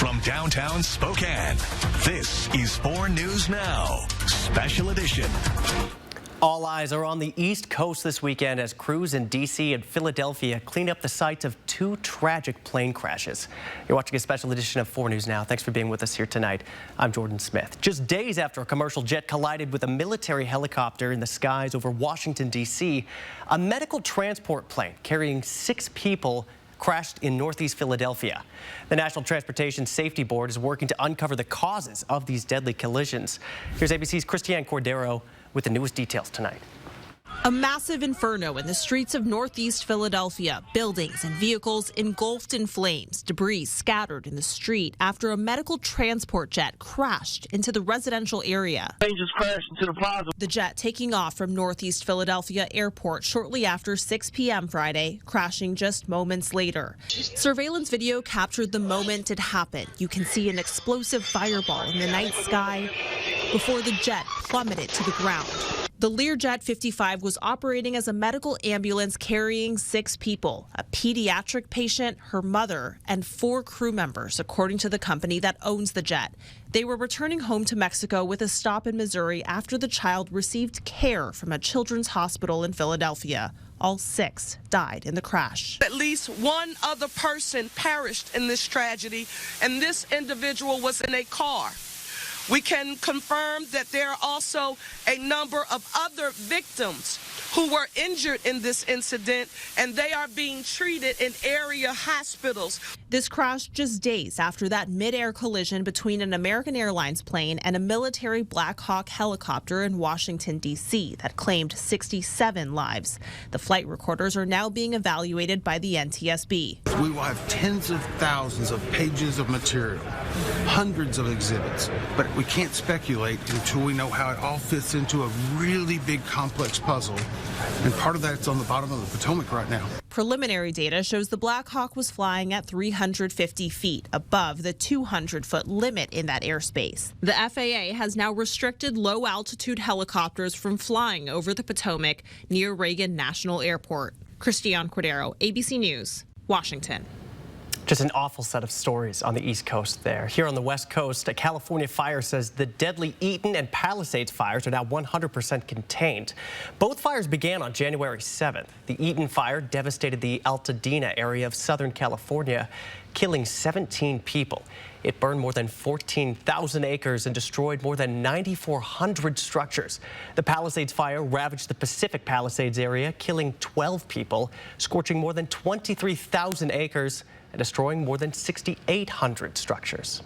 From downtown Spokane, this is 4 News Now, Special Edition. All eyes are on the East Coast this weekend as crews in D.C. and Philadelphia clean up the sites of 2 tragic plane crashes. You're watching a special edition of 4 News Now. Thanks for being with us here tonight. I'm Jordan Smith. Just days after a commercial jet collided with a military helicopter in the skies over Washington, D.C., a medical transport plane carrying 6 people crashed in northeast Philadelphia. The National Transportation Safety Board is working to uncover the causes of these deadly collisions. Here's ABC's Christiane Cordero with the newest details tonight. A massive inferno in the streets of northeast Philadelphia. Buildings and vehicles engulfed in flames. Debris scattered in the street after a medical transport jet crashed into the residential area. They just crashed into the plaza. The jet taking off from northeast Philadelphia airport shortly after 6 p.m. Friday, crashing just moments later. Surveillance video captured the moment it happened. You can see an explosive fireball in the night sky before the jet plummeted to the ground. The Learjet 55 was operating as a medical ambulance carrying 6 people, a pediatric patient, her mother, and 4 crew members, according to the company that owns the jet. They were returning home to Mexico with a stop in Missouri after the child received care from a children's hospital in Philadelphia. All 6 died in the crash. At least one other person perished in this tragedy, and this individual was in a car. We can confirm that there are also a number of other victims who were injured in this incident, and they are being treated in area hospitals. This crash just days after that mid-air collision between an American Airlines plane and a military Black Hawk helicopter in Washington, D.C. that claimed 67 lives. The flight recorders are now being evaluated by the NTSB. We will have tens of thousands of pages of material, hundreds of exhibits, but we can't speculate until we know how it all fits into a really big, complex puzzle. And part of that's on the bottom of the Potomac right now. Preliminary data shows the Black Hawk was flying at 350 feet above the 200-foot limit in that airspace. The FAA has now restricted low-altitude helicopters from flying over the Potomac near Reagan National Airport. Christiane Cordero, ABC News, Washington. Just an awful set of stories on the East Coast there. Here on the West Coast, a California fire says the deadly Eaton and Palisades fires are now 100% contained. Both fires began on January 7th. The Eaton fire devastated the Altadena area of Southern California, killing 17 people. It burned more than 14,000 acres and destroyed more than 9,400 structures. The Palisades fire ravaged the Pacific Palisades area, killing 12 people, scorching more than 23,000 acres, and destroying more than 6,800 structures.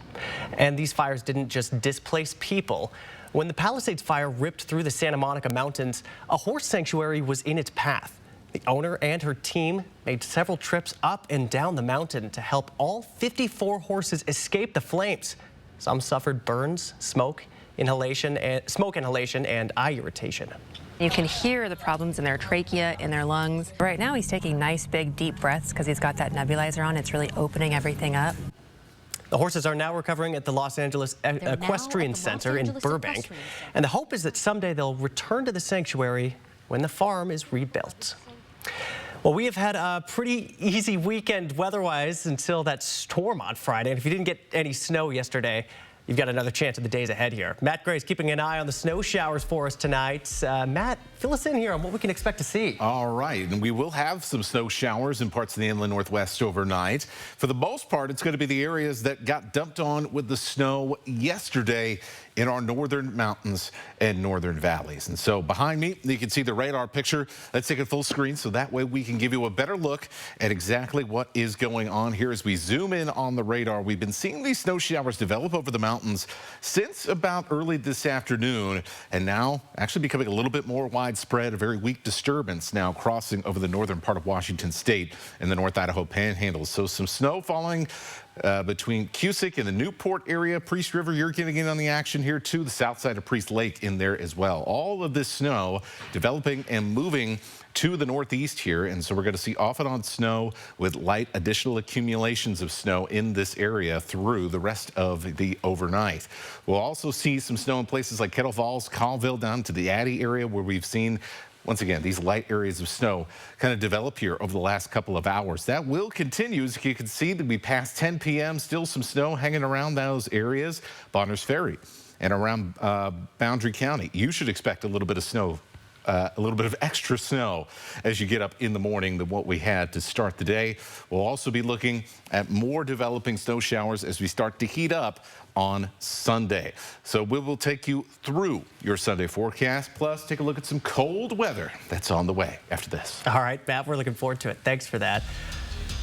And these fires didn't just displace people. When the Palisades fire ripped through the Santa Monica Mountains, a horse sanctuary was in its path. The owner and her team made several trips up and down the mountain to help all 54 horses escape the flames. Some suffered burns, smoke inhalation, and eye irritation. You can hear the problems in their trachea, in their lungs. Right now, he's taking nice, big, deep breaths because he's got that nebulizer on. It's really opening everything up. The horses are now recovering at the Los Angeles Equestrian Center in Burbank. And the hope is that someday they'll return to the sanctuary when the farm is rebuilt. Well, we have had a pretty easy weekend weather-wise until that storm on Friday. And if you didn't get any snow yesterday, you've got another chance in the days ahead here. Matt Gray's keeping an eye on the snow showers for us tonight. Matt, fill us in here on what we can expect to see. All right, and we will have some snow showers in parts of the inland Northwest overnight. For the most part, it's going to be the areas that got dumped on with the snow yesterday in our northern mountains and northern valleys. And so behind me, you can see the radar picture. Let's take it full screen so that way we can give you a better look at exactly what is going on here as we zoom in on the radar. We've been seeing these snow showers develop over the mountains since about early this afternoon, and now actually becoming a little bit more widespread, a very weak disturbance now crossing over the northern part of Washington state and the North Idaho Panhandle. So some snow falling between Cusick and the Newport area. Priest River, you're getting in on the action here too. The south side of Priest Lake in there as well. All of this snow developing and moving to the northeast here, and so we're going to see off and on snow with light additional accumulations of snow in this area through the rest of the overnight. We'll also see some snow in places like Kettle Falls, Colville, down to the Addy area where we've seen Once again, these light areas of snow kind of develop here over the last couple of hours. That will continue. As you can see, to be past 10 p.m., still some snow hanging around those areas. Bonners Ferry and around Boundary County. You should expect a little bit of snow, a little bit of extra snow as you get up in the morning than what we had to start the day. We'll also be looking at more developing snow showers as we start to heat up on Sunday. So we will take you through your Sunday forecast, plus take a look at some cold weather that's on the way after this. All right, Matt, we're looking forward to it. Thanks for that.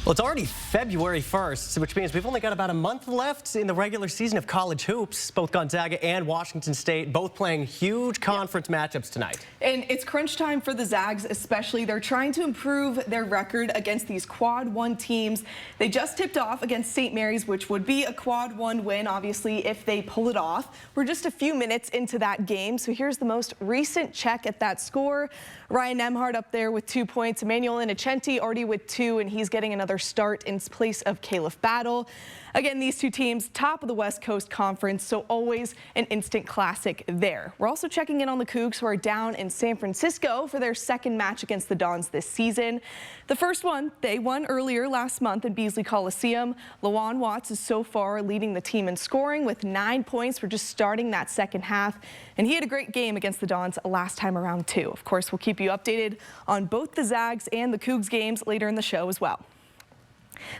Well, it's already February 1st, which means we've only got about a month left in the regular season of college hoops. Both Gonzaga and Washington State both playing huge conference matchups tonight. And it's crunch time for the Zags, especially. They're trying to improve their record against these quad one teams. They just tipped off against St. Mary's, which would be a quad one win, obviously, if they pull it off. We're just a few minutes into that game, so here's the most recent check at that score. Ryan Nemhard up there with 2 points. Emmanuel Innocenti already with 2, and he's getting another start in place of Caleb Battle. Again, these two teams, top of the West Coast Conference, so always an instant classic there. We're also checking in on the Cougs, who are down in San Francisco for their second match against the Dons this season. The first one, they won earlier last month in Beasley Coliseum. Lawan Watts is so far leading the team in scoring with 9 points for just starting that second half. And he had a great game against the Dons last time around, too. Of course, we'll keep you updated on both the Zags and the Cougs games later in the show as well.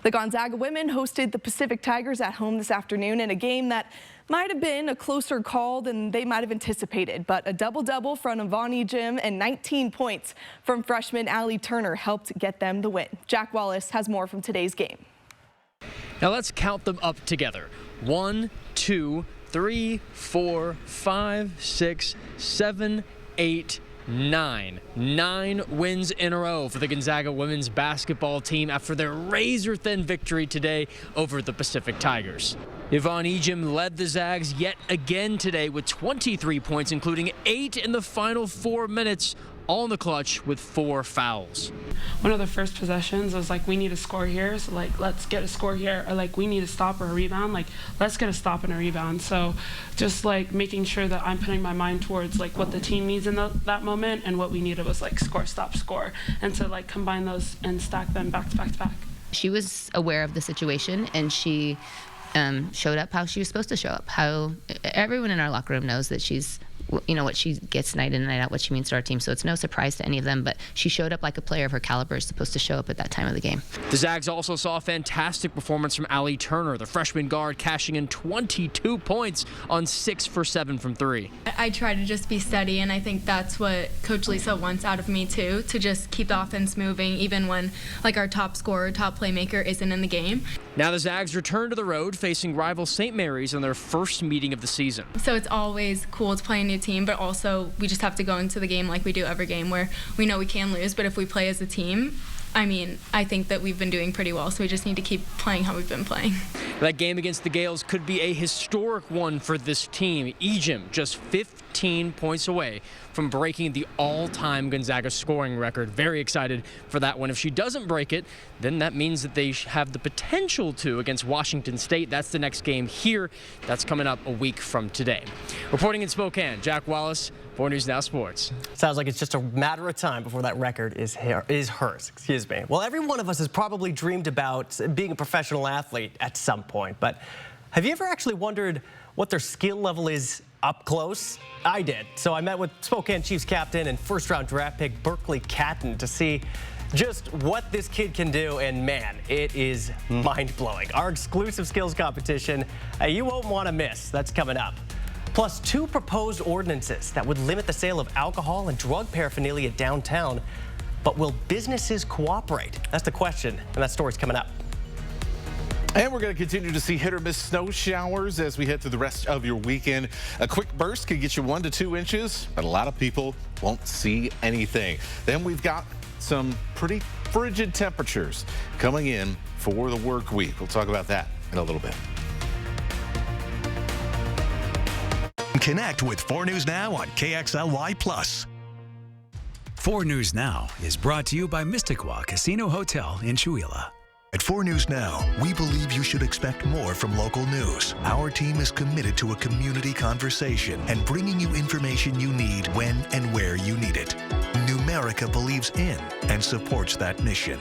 The Gonzaga women hosted the Pacific Tigers at home this afternoon in a game that might have been a closer call than they might have anticipated, but a double-double from Yvonne Ejim and 19 points from freshman Allie Turner helped get them the win. Jack Wallace has more from today's game. Now let's count them up together. 1, 2, 3, 4, 5, 6, 7, 8, 9 wins in a row for the Gonzaga women's basketball team after their razor-thin victory today over the Pacific Tigers. Yvonne Ejim led the Zags yet again today with 23 points, including 8 in the final 4 minutes, all in the clutch with 4 fouls. One of the first possessions was like, we need a score here, so like, let's get a score here, or like, we need a stop or a rebound, like, let's get a stop and a rebound. So just like making sure that I'm putting my mind towards like what the team needs in that moment, and what we needed was like score, stop, score, and to like combine those and stack them back to back to back. She was aware of the situation, and she showed up how she was supposed to show up. How everyone in our locker room knows that she's, you know, what she gets night in and night out, what she means to our team. So it's no surprise to any of them, but she showed up like a player of her caliber is supposed to show up at that time of the game. The Zags also saw a fantastic performance from Allie Turner, the freshman guard, cashing in 22 points on 6 for 7 from 3. I try to just be steady, and I think that's what Coach Lisa wants out of me too, to just keep the offense moving even when like our top scorer, top playmaker isn't in the game. Now the Zags return to the road, facing rival St. Mary's in their first meeting of the season. So it's always cool to play a new team, but also we just have to go into the game like we do every game, where we know we can lose, but if we play as a team, I mean, I think that we've been doing pretty well, so we just need to keep playing how we've been playing. That game against the Gales could be a historic one for this team. Ejim just 15 points away from breaking the all-time Gonzaga scoring record. Very excited for that one. If she doesn't break it, then that means that they have the potential to against Washington State. That's the next game here. That's coming up a week from today. Reporting in Spokane, Jack Wallace, 4 News Now Sports. Sounds like it's just a matter of time before that record is hers. Excuse me. Well, every one of us has probably dreamed about being a professional athlete at some point, but have you ever actually wondered what their skill level is up close? I did. So I met with Spokane Chiefs captain and first-round draft pick Berkeley Catton to see just what this kid can do, and man, it is mind-blowing. Our exclusive skills competition, you won't want to miss. That's coming up. Plus 2 proposed ordinances that would limit the sale of alcohol and drug paraphernalia downtown. But will businesses cooperate? That's the question, and that story's coming up. And we're going to continue to see hit or miss snow showers as we head through the rest of your weekend. A quick burst can get you 1 to 2 inches, but a lot of people won't see anything. Then we've got some pretty frigid temperatures coming in for the work week. We'll talk about that in a little bit. Connect with 4 News Now on KXLY+. 4 News Now is brought to you by Mysticwa Casino Hotel in Chewelah. At 4 News Now, we believe you should expect more from local news. Our team is committed to a community conversation and bringing you information you need when and where you need it. Numerica believes in and supports that mission.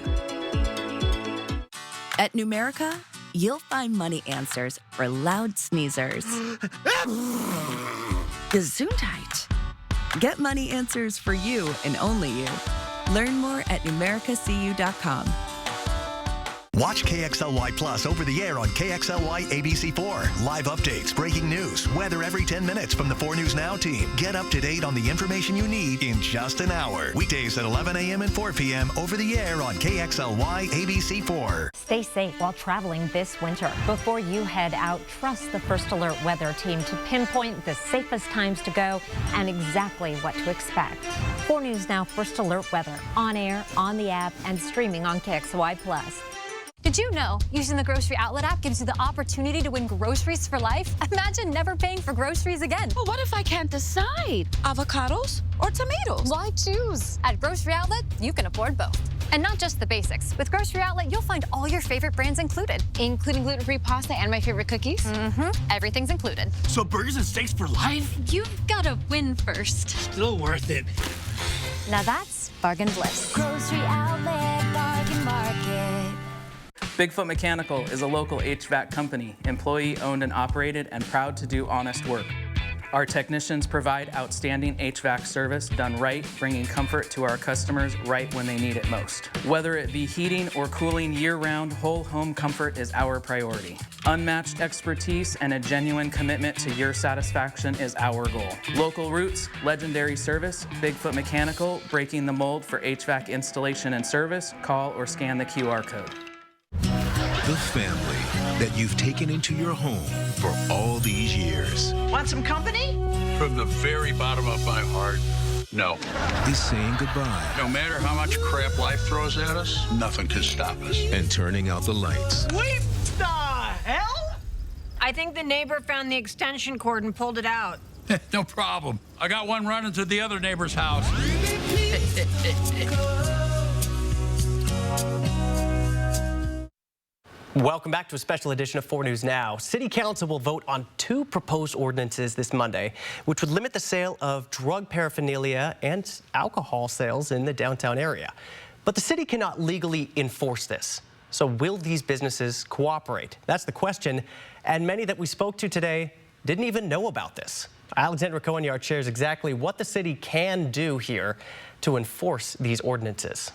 At Numerica, you'll find money answers for loud sneezers. Gesundheit. Get money answers for you and only you. Learn more at numericacu.com. Watch KXLY Plus over the air on KXLY ABC4. Live updates, breaking news, weather every 10 minutes from the 4 News Now team. Get up to date on the information you need in just an hour. Weekdays at 11 a.m. and 4 p.m. over the air on KXLY ABC4. Stay safe while traveling this winter. Before you head out, trust the First Alert weather team to pinpoint the safest times to go and exactly what to expect. 4 News Now First Alert weather on air, on the app, and streaming on KXLY Plus. Did you know using the Grocery Outlet app gives you the opportunity to win groceries for life? Imagine never paying for groceries again. Well, what if I can't decide? Avocados or tomatoes? Why choose? At Grocery Outlet, you can afford both. And not just the basics. With Grocery Outlet, you'll find all your favorite brands included, including gluten-free pasta and my favorite cookies. Everything's included. So burgers and steaks for life? You've got to win first. Still worth it. Now that's bargain bliss. Grocery Outlet, bargain market. Bigfoot Mechanical is a local HVAC company, employee-owned and operated, and proud to do honest work. Our technicians provide outstanding HVAC service done right, bringing comfort to our customers right when they need it most. Whether it be heating or cooling year-round, whole home comfort is our priority. Unmatched expertise and a genuine commitment to your satisfaction is our goal. Local roots, legendary service, Bigfoot Mechanical, breaking the mold for HVAC installation and service. Call or scan the QR code. The family that you've taken into your home for all these years. Want some company? From the very bottom of my heart, no. Is saying goodbye. No matter how much crap life throws at us, nothing can stop us. And turning out the lights. What the hell? I think the neighbor found the extension cord and pulled it out. No problem. I got one running to the other neighbor's house. Welcome back to a special edition of 4 News Now. City Council will vote on 2 proposed ordinances this Monday, which would limit the sale of drug paraphernalia and alcohol sales in the downtown area. But the city cannot legally enforce this. So will these businesses cooperate? That's the question. And many that we spoke to today didn't even know about this. Alexandra Cohen-Yard shares exactly what the city can do here to enforce these ordinances.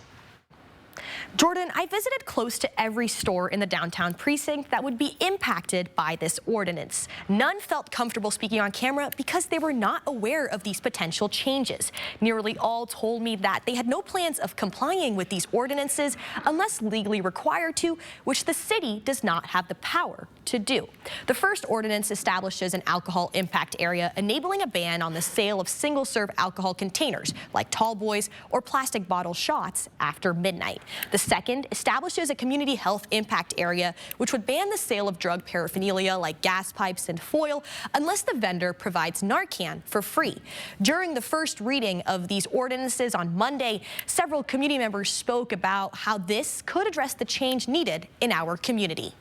Jordan, I visited close to every store in the downtown precinct that would be impacted by this ordinance. None felt comfortable speaking on camera because they were not aware of these potential changes. Nearly all told me that they had no plans of complying with these ordinances unless legally required to, which the city does not have the power to do. The first ordinance establishes an alcohol impact area, enabling a ban on the sale of single-serve alcohol containers like tall boys or plastic bottle shots after midnight. The second establishes a community health impact area, which would ban the sale of drug paraphernalia like gas pipes and foil unless the vendor provides Narcan for free. During the first reading of these ordinances on Monday, several community members spoke about how this could address the change needed in our community.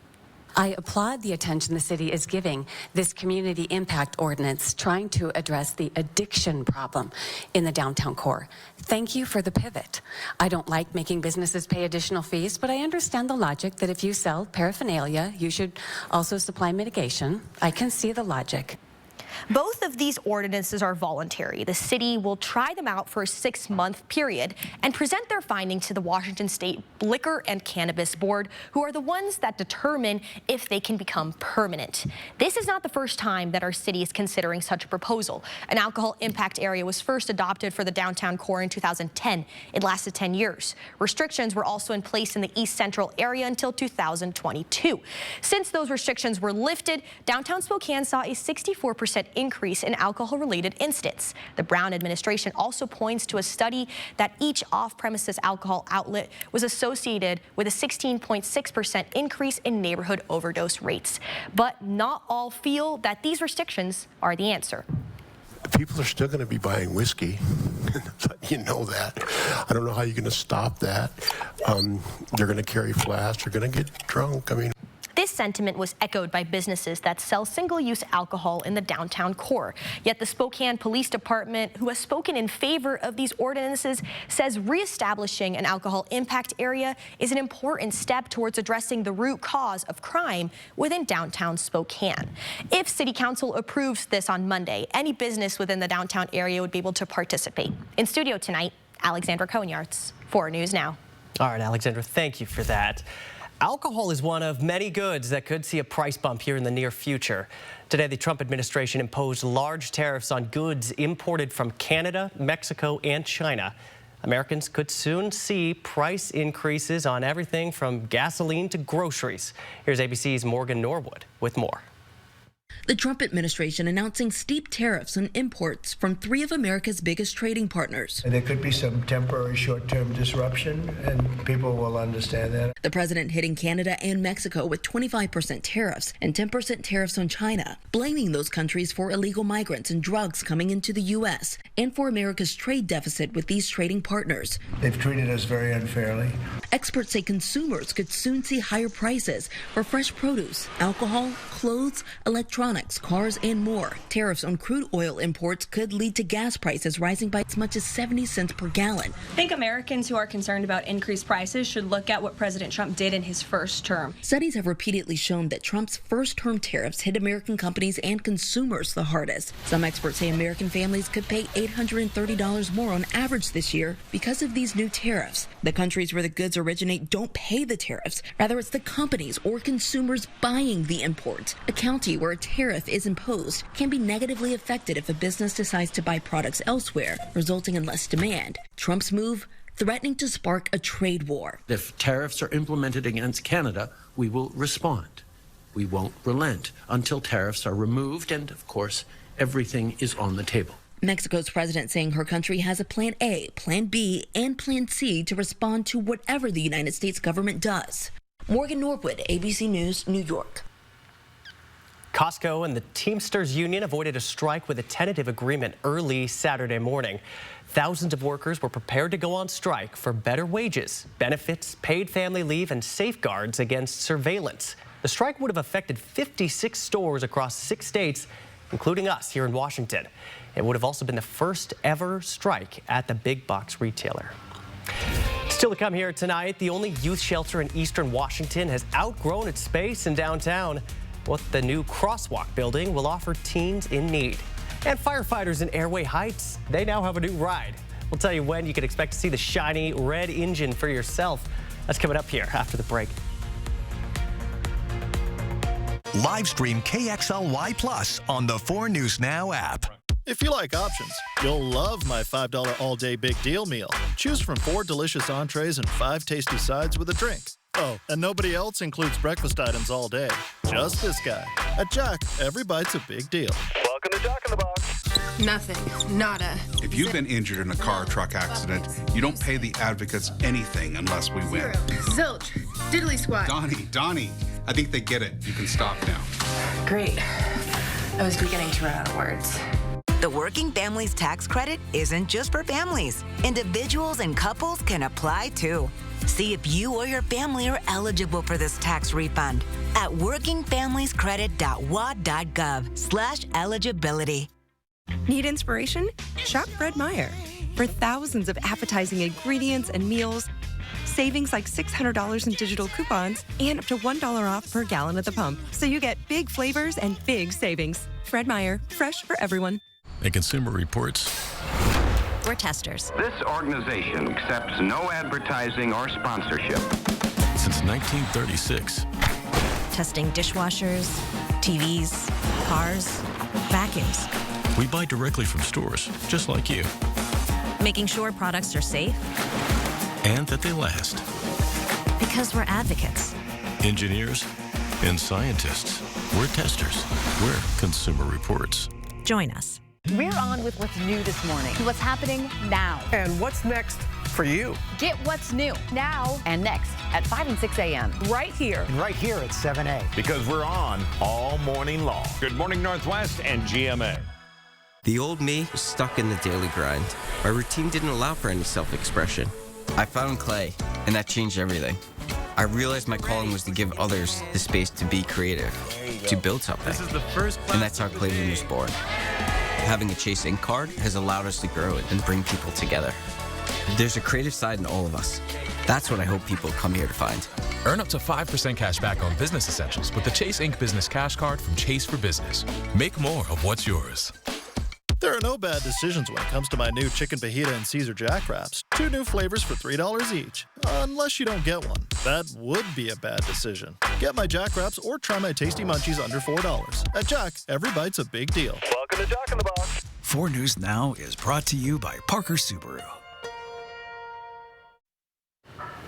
I applaud the attention the city is giving this community impact ordinance trying to address the addiction problem in the downtown core. Thank you for the pivot. I don't like making businesses pay additional fees, but I understand the logic that if you sell paraphernalia, you should also supply mitigation. I can see the logic. Both of these ordinances are voluntary. The city will try them out for a 6-month period and present their findings to the Washington State Liquor and Cannabis Board, who are the ones that determine if they can become permanent. This is not the first time that our city is considering such a proposal. An alcohol impact area was first adopted for the downtown core in 2010. It lasted 10 years. Restrictions were also in place in the East Central area until 2022. Since those restrictions were lifted, downtown Spokane saw a 64% increase in alcohol-related incidents. The Brown administration also points to a study that each off-premises alcohol outlet was associated with a 16.6% increase in neighborhood overdose rates. But not all feel that these restrictions are the answer. People are still going to be buying whiskey, but You know that. I don't know how you're going to stop that. They're going to carry flasks. They're going to get drunk. I mean. This sentiment was echoed by businesses that sell single-use alcohol in the downtown core. Yet the Spokane Police Department, who has spoken in favor of these ordinances, says reestablishing an alcohol impact area is an important step towards addressing the root cause of crime within downtown Spokane. If City Council approves this on Monday, any business within the downtown area would be able to participate. In studio tonight, Alexandra Konyarts, 4 News Now. All right, Alexandra, thank you for that. Alcohol is one of many goods that could see a price bump here in the near future. Today, the Trump administration imposed large tariffs on goods imported from Canada, Mexico, and China. Americans could soon see price increases on everything from gasoline to groceries. Here's ABC's Morgan Norwood with more. The Trump administration announcing steep tariffs on imports from 3 of America's biggest trading partners. There could be some temporary short-term disruption, and people will understand that. The president hitting Canada and Mexico with 25% tariffs and 10% tariffs on China, blaming those countries for illegal migrants and drugs coming into the U.S. and for America's trade deficit with these trading partners. They've treated us very unfairly. Experts say consumers could soon see higher prices for fresh produce, alcohol, clothes, electronics, cars, and more. Tariffs on crude oil imports could lead to gas prices rising by as much as 70 cents per gallon. I think Americans who are concerned about increased prices should look at what President Trump did in his first term. Studies have repeatedly shown that Trump's first-term tariffs hit American companies and consumers the hardest. Some experts say American families could pay $830 more on average this year because of these new tariffs. The countries where the goods originate don't pay the tariffs. Rather, it's the companies or consumers buying the import. A county where a tariff is imposed can be negatively affected if a business decides to buy products elsewhere, resulting in less demand. Trump's move threatening to spark a trade war. If tariffs are implemented against Canada, we will respond. We won't relent until tariffs are removed, and of course, everything is on the table. Mexico's president saying her country has a Plan A, Plan B, and Plan C to respond to whatever the United States government does. Morgan Norwood, ABC News, New York. Costco and the Teamsters Union avoided a strike with a tentative agreement early Saturday morning. Thousands of workers were prepared to go on strike for better wages, benefits, paid family leave, and safeguards against surveillance. The strike would have affected 56 stores across 6 states, including us here in Washington. It would have also been the first ever strike at the big box retailer. Still to come here tonight, the only youth shelter in eastern Washington has outgrown its space in downtown. What the new crosswalk building will offer teens in need. And firefighters in Airway Heights, they now have a new ride. We'll tell you when you can expect to see the shiny red engine for yourself. That's coming up here after the break. Live stream KXLY Plus on the 4 News Now app. If you like options, you'll love my $5 all-day big deal meal. Choose from 4 delicious entrees and 5 tasty sides with a drink. Oh, and nobody else includes breakfast items all day. Just this guy. At Jack, every bite's a big deal. Welcome to Jack in the Box. Nothing. Nada. If you've been injured in a car or truck accident, you don't pay the advocates anything unless we win. Zilch. Diddly squat. Donnie, I think they get it. You can stop now. Great. I was beginning to run out of words. The Working Families Tax Credit isn't just for families. Individuals and couples can apply too. See if you or your family are eligible for this tax refund at workingfamiliescredit.wad.gov/eligibility. Need inspiration? Shop Fred Meyer. For thousands of appetizing ingredients and meals, savings like $600 in digital coupons, and up to $1 off per gallon at the pump. So you get big flavors and big savings. Fred Meyer, fresh for everyone. And Consumer Reports. We're testers. This organization accepts no advertising or sponsorship. Since 1936. Testing dishwashers, TVs, cars, vacuums. We buy directly from stores, just like you. Making sure products are safe. And that they last. Because we're advocates. Engineers and scientists. We're testers. We're Consumer Reports. Join us. We're on with what's new this morning. What's happening now. And what's next for you. Get what's new now and next at 5 and 6 a.m. right here. And right here at 7A. Because we're on all morning long. Good morning, Northwest and GMA. The old me was stuck in the daily grind. My routine didn't allow for any self-expression. I found clay, and that changed everything. I realized my calling was to give others the space to be creative, to build something. And that's how Clayton was born. Having a Chase Ink card has allowed us to grow and bring people together. There's a creative side in all of us. That's what I hope people come here to find. Earn up to 5% cash back on business essentials with the Chase Ink Business Cash Card from Chase for Business. Make more of what's yours. There are no bad decisions when it comes to my new chicken fajita and Caesar Jack Wraps. 2 new flavors for $3 each. Unless you don't get one. That would be a bad decision. Get my Jack Wraps or try my tasty munchies under $4. At Jack, every bite's a big deal. Welcome to Jack in the Box. 4 News Now is brought to you by Parker Subaru.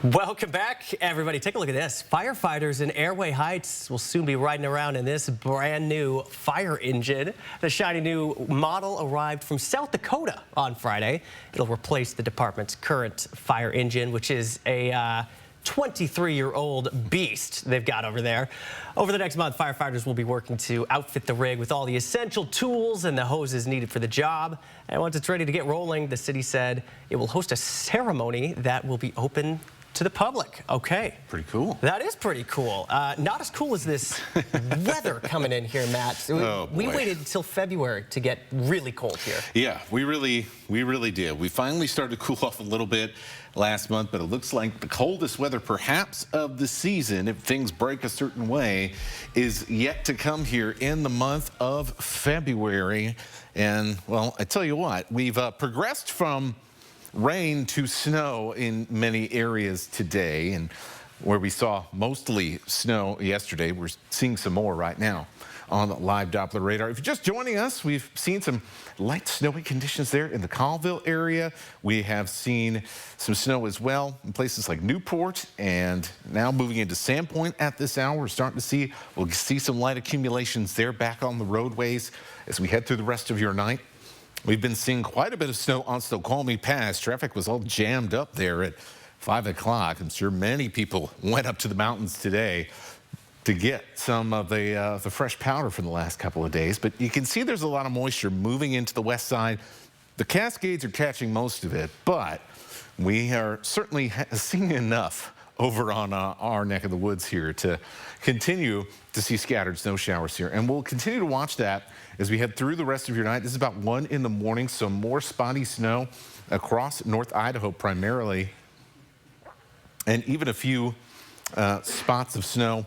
Welcome back, everybody. Take a look at this. Firefighters in Airway Heights will soon be riding around in this brand new fire engine. The shiny new model arrived from South Dakota on Friday. It'll replace the department's current fire engine, which is a 23-year-old beast they've got over there. Over the next month, firefighters will be working to outfit the rig with all the essential tools and the hoses needed for the job. And once it's ready to get rolling, the city said it will host a ceremony that will be open to the public. Okay. Pretty cool. That is pretty cool. Not as cool as this weather coming in here, Matt. We waited until February to get really cold here. Yeah, we really did. We finally started to cool off a little bit last month, but it looks like the coldest weather perhaps of the season, if things break a certain way, is yet to come here in the month of February. And, well, I tell you what, we've progressed from rain to snow in many areas today, and where we saw mostly snow yesterday, we're seeing some more right now on the live Doppler radar. If you're just joining us, we've seen some light snowy conditions there in the Colville area. We have seen some snow as well in places like Newport, and now moving into Sandpoint at this hour, we'll see some light accumulations there back on the roadways as we head through the rest of your night. We've been seeing quite a bit of snow on Snoqualmie Pass. Traffic was all jammed up there at 5 o'clock. I'm sure many people went up to the mountains today to get some of the fresh powder from the last couple of days. But you can see there's a lot of moisture moving into the west side. The Cascades are catching most of it, but we are certainly seeing enough over on our neck of the woods here to continue to see scattered snow showers here. And we'll continue to watch that as we head through the rest of your night. This is about 1 in the morning, so more spotty snow across North Idaho primarily, and even a few spots of snow,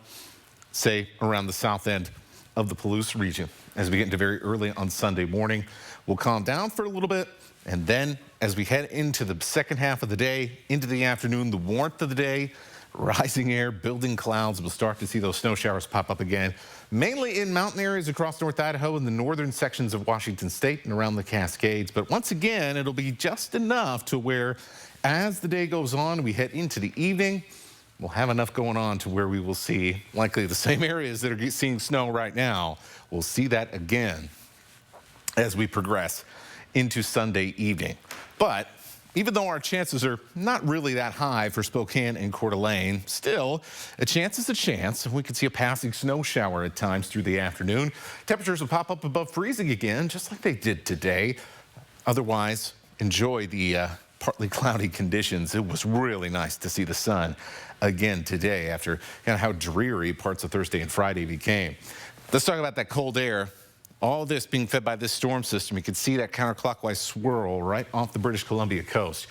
say, around the south end of the Palouse region. As we get into very early on Sunday morning, we'll calm down for a little bit, and then as we head into the second half of the day, into the afternoon, the warmth of the day, rising air, building clouds, we'll start to see those snow showers pop up again, mainly in mountain areas across North Idaho and the northern sections of Washington State and around the Cascades. But once again, it'll be just enough to where as the day goes on, we head into the evening, we'll have enough going on to where we will see likely the same areas that are seeing snow right now. We'll see that again as we progress into Sunday evening. But even though our chances are not really that high for Spokane and Coeur d'Alene, still, a chance is a chance. We could see a passing snow shower at times through the afternoon. Temperatures will pop up above freezing again, just like they did today. Otherwise, enjoy the partly cloudy conditions. It was really nice to see the sun again today after kind of how dreary parts of Thursday and Friday became. Let's talk about that cold air. All this being fed by this storm system. You can see that counterclockwise swirl right off the British Columbia coast.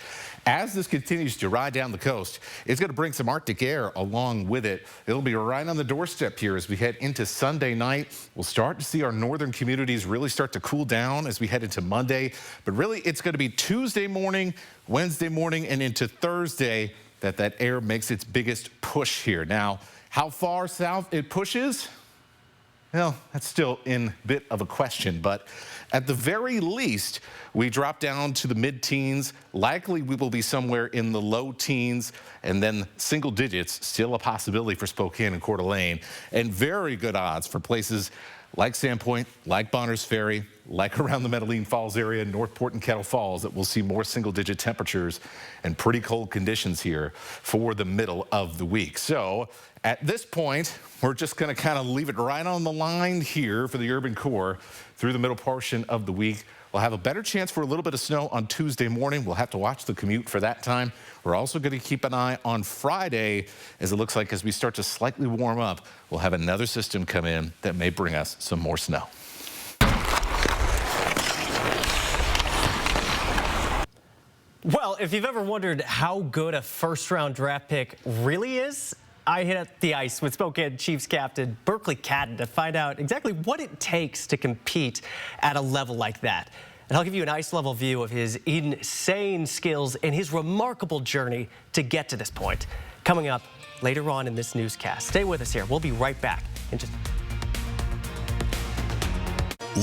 As this continues to ride down the coast, it's going to bring some Arctic air along with it. It'll be right on the doorstep here as we head into Sunday night. We'll start to see our northern communities really start to cool down as we head into Monday. But really, it's going to be Tuesday morning, Wednesday morning, and into Thursday that air makes its biggest push here. Now, how far south it pushes? Well, that's still in a bit of a question, but at the very least, we drop down to the mid-teens. Likely we will be somewhere in the low teens, and then single digits, still a possibility for Spokane and Coeur d'Alene, and very good odds for places like Sandpoint, like Bonners Ferry, like around the Medellin Falls area, Northport and Kettle Falls, that we'll see more single-digit temperatures and pretty cold conditions here for the middle of the week. So At this point, we're just going to kind of leave it right on the line here for the urban core through the middle portion of the week. We'll have a better chance for a little bit of snow on Tuesday morning. We'll have to watch the commute for that time. We're also going to keep an eye on Friday, as it looks like as we start to slightly warm up, we'll have another system come in that may bring us some more snow. Well, if you've ever wondered how good a first-round draft pick really is, I hit the ice with Spokane Chiefs captain Berkeley Catton to find out exactly what it takes to compete at a level like that. And I'll give you an ice-level view of his insane skills and his remarkable journey to get to this point. Coming up later on in this newscast. Stay with us here. We'll be right back in just...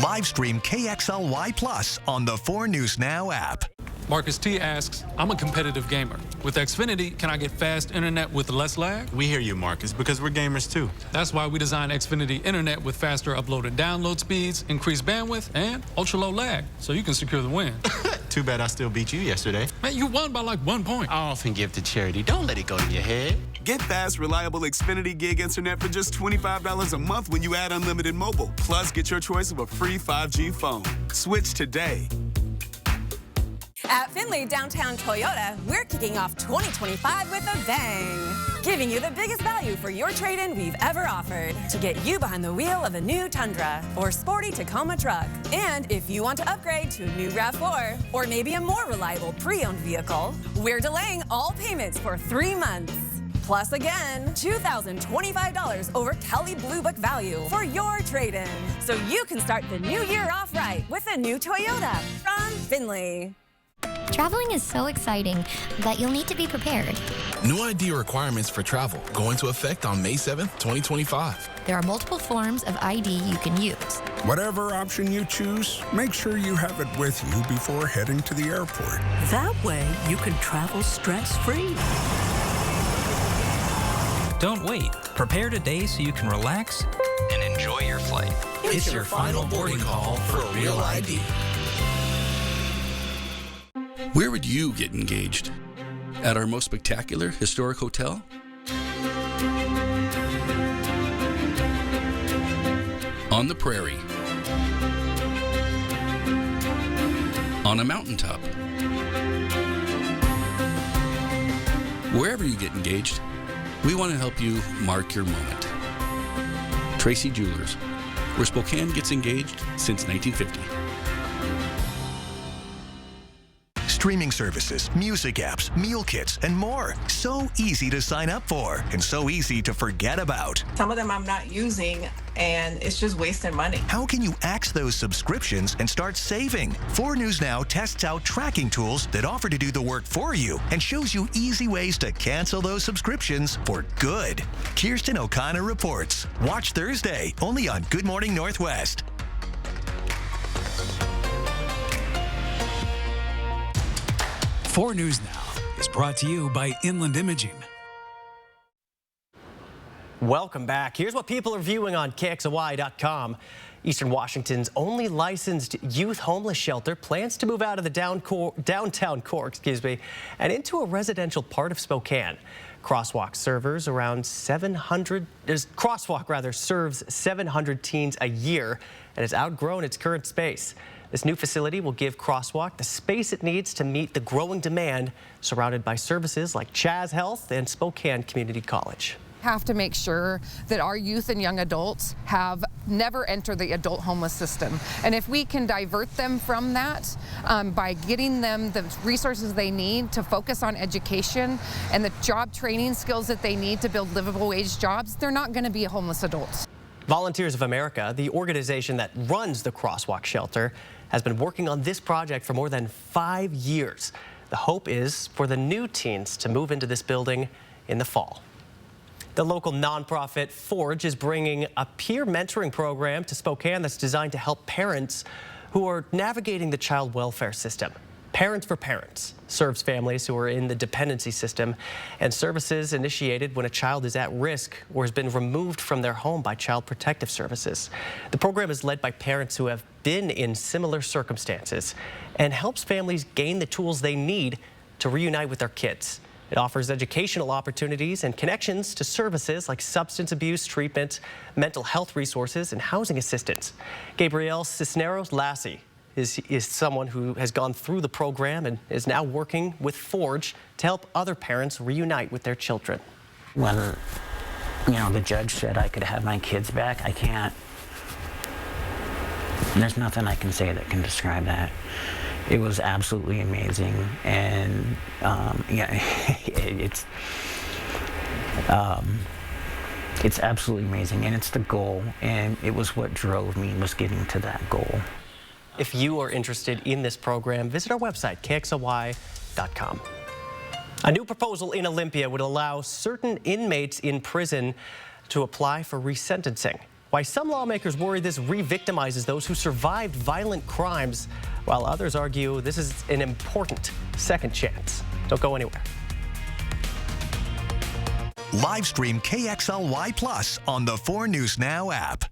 Live stream KXLY Plus on the 4 News Now app. Marcus T asks, I'm a competitive gamer. With Xfinity, can I get fast internet with less lag? We hear you, Marcus, because we're gamers too. That's why we designed Xfinity internet with faster upload and download speeds, increased bandwidth, and ultra-low lag, so you can secure the win. Too bad I still beat you yesterday. Man, you won by like 1 point. I often give to charity. Don't let it go to your head. Get fast, reliable Xfinity gig internet for just $25 a month when you add unlimited mobile. Plus, get your choice of a free 5G phone. Switch today. At Findlay Downtown Toyota, we're kicking off 2025 with a bang. Giving you the biggest value for your trade-in we've ever offered to get you behind the wheel of a new Tundra or sporty Tacoma truck. And if you want to upgrade to a new RAV4 or maybe a more reliable pre-owned vehicle, we're delaying all payments for 3 months. Plus again, $2,025 over Kelly Blue Book value for your trade-in. So you can start the new year off right with a new Toyota from Findlay. Traveling is so exciting, but you'll need to be prepared. New ID requirements for travel go into effect on May 7th, 2025. There are multiple forms of ID you can use. Whatever option you choose, make sure you have it with you before heading to the airport. That way, you can travel stress-free. Don't wait. Prepare today so you can relax and enjoy your flight. It's your final boarding call for a real ID. Where would you get engaged? At our most spectacular historic hotel? On the prairie? On a mountaintop? Wherever you get engaged, we want to help you mark your moment. Tracy Jewelers, where Spokane gets engaged since 1950. Streaming services, music apps, meal kits, and more. So easy to sign up for and so easy to forget about. Some of them I'm not using, and it's just wasting money. How can you axe those subscriptions and start saving? 4 News Now tests out tracking tools that offer to do the work for you and shows you easy ways to cancel those subscriptions for good. Kirsten O'Connor reports. Watch Thursday, only on Good Morning Northwest. 4 News Now is brought to you by Inland Imaging. Welcome back. Here's what people are viewing on KXLY.com. Eastern Washington's only licensed youth homeless shelter plans to move out of the downtown core, and into a residential part of Spokane. Crosswalk serves 700 teens a year and has outgrown its current space. This new facility will give Crosswalk the space it needs to meet the growing demand, surrounded by services like Chaz Health and Spokane Community College. Have to make sure that our youth and young adults have never entered the adult homeless system. And if we can divert them from that by getting them the resources they need to focus on education and the job training skills that they need to build livable wage jobs, they're not going to be homeless adults. Volunteers of America, the organization that runs the Crosswalk shelter, has been working on this project for more than 5 years. The hope is for the new teens to move into this building in the fall. The local nonprofit Forge is bringing a peer mentoring program to Spokane that's designed to help parents who are navigating the child welfare system. Parents for Parents serves families who are in the dependency system and services initiated when a child is at risk or has been removed from their home by Child Protective Services. The program is led by parents who have been in similar circumstances and helps families gain the tools they need to reunite with their kids. It offers educational opportunities and connections to services like substance abuse treatment, mental health resources, and housing assistance. Gabrielle Cisneros-Lassie is someone who has gone through the program and is now working with Forge to help other parents reunite with their children. When, the judge said I could have my kids back, I can't. There's nothing I can say that can describe that. It was absolutely amazing, and it's absolutely amazing, and it's the goal, and it was what drove me, was getting to that goal. If you are interested in this program, visit our website, kxly.com. A new proposal in Olympia would allow certain inmates in prison to apply for resentencing. Why some lawmakers worry this re-victimizes those who survived violent crimes, while others argue this is an important second chance. Don't go anywhere. Live stream KXLY Plus on the 4 News Now app.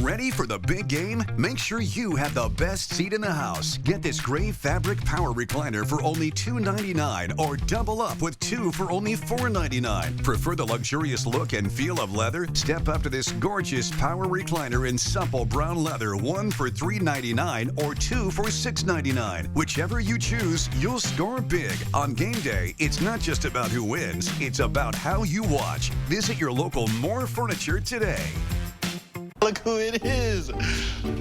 Ready for the big game? Make sure you have the best seat in the house. Get this gray fabric power recliner for only $2.99 or double up with 2 for only $4.99. Prefer the luxurious look and feel of leather? Step up to this gorgeous power recliner in supple brown leather, 1 for $3.99 or 2 for $6.99. Whichever you choose, you'll score big. On game day, it's not just about who wins, it's about how you watch. Visit your local More Furniture today. Look who it is.